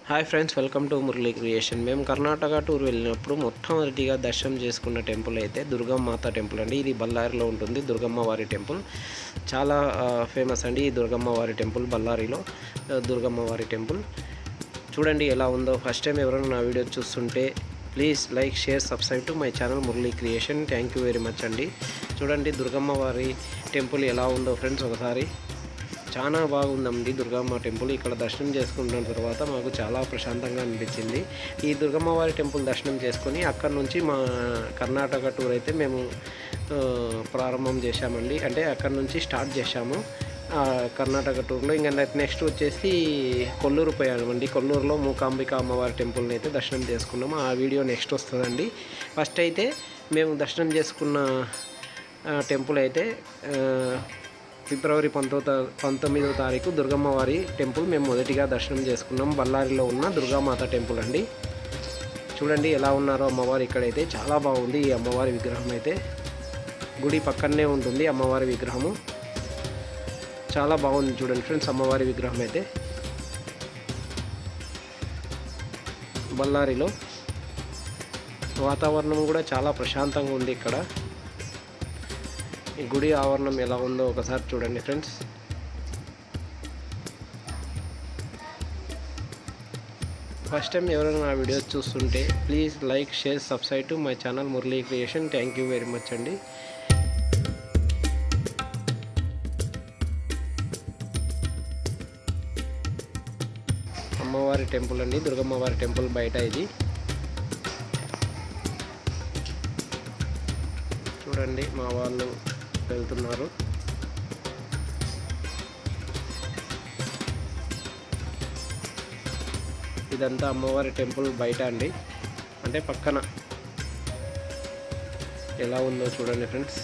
Hi friends, welcome to Murali creation. మేము Karnataka tour వెళ్ళినప్పుడు మొట్టమొదటిగా దర్శనం చేసుకున్న టెంపుల్ అయితే దుర్గమ్మాత టెంపుల్ అండి. ఇది బళ్ళారిలో ఉంటుంది. దుర్గమ్మ వారి టెంపుల్ చాలా ఫేమస్ అండి. ఈ దుర్గమ్మ వారి టెంపుల్ బళ్ళారిలో దుర్గమ్మ వారి టెంపుల్ చూడండి ఎలా ఉందో. ఫస్ట్ టైం ఎవరైనా నా వీడియో చూస్తుంటే please like, share, subscribe to my channel Murali creation. Thank you very much అండి. చూడండి దుర్గమ్మ వారి టెంపుల్ ఎలా ఉందో ఫ్రెండ్స్ ఒకసారి. చాలా బాగుందండి దుర్గమ్మ టెంపుల్. ఇక్కడ దర్శనం చేసుకున్న తర్వాత మాకు చాలా ప్రశాంతంగా అనిపించింది. ఈ దుర్గమ్మ వారి టెంపుల్ దర్శనం చేసుకొని అక్కడ నుంచి మా కర్ణాటక టూర్ అయితే మేము ప్రారంభం చేశామండి. అంటే అక్కడ నుంచి స్టార్ట్ చేశాము కర్ణాటక టూర్లో. ఇంకా నెక్స్ట్ వచ్చేసి కొల్లూరు పోయామండి. కొల్లూరులో మూకాంబిక అమ్మవారి టెంపుల్ని అయితే దర్శనం చేసుకున్నాము. ఆ వీడియో నెక్స్ట్ వస్తుందండి. ఫస్ట్ అయితే మేము దర్శనం చేసుకున్న టెంపుల్ అయితే ఫిబ్రవరి 19వ తారీఖు దుర్గమ్మ వారి టెంపుల్ మేము మొదటిగా దర్శనం చేసుకున్నాం. బళ్ళారిలో ఉన్న దుర్గామాత టెంపుల్ అండి. చూడండి ఎలా ఉన్నారో అమ్మవారు. ఇక్కడైతే చాలా బాగుంది. ఈ అమ్మవారి విగ్రహం అయితే గుడి పక్కనే ఉంటుంది. అమ్మవారి విగ్రహము చాలా బాగుంది. చూడండి ఫ్రెండ్స్ అమ్మవారి విగ్రహం అయితే బళ్ళారిలో. వాతావరణం కూడా చాలా ప్రశాంతంగా ఉంది. ఇక్కడ ఈ గుడి ఆవరణం ఎలా ఉందో ఒకసారి చూడండి ఫ్రెండ్స్. ఫస్ట్ టైం ఎవరైనా నా వీడియోస్ చూస్తుంటే please like, share, subscribe to my channel Murali creation. Thank you very much అండి. అమ్మవారి టెంపుల్ అండి, దుర్గమ్మవారి టెంపుల్ బయట ఇది. చూడండి మా వాళ్ళు వెళ్తున్నారు. ఇదంతా అమ్మవారి టెంపుల్ బయట అండి, అంటే పక్కన ఎలా ఉందో చూడండి ఫ్రెండ్స్.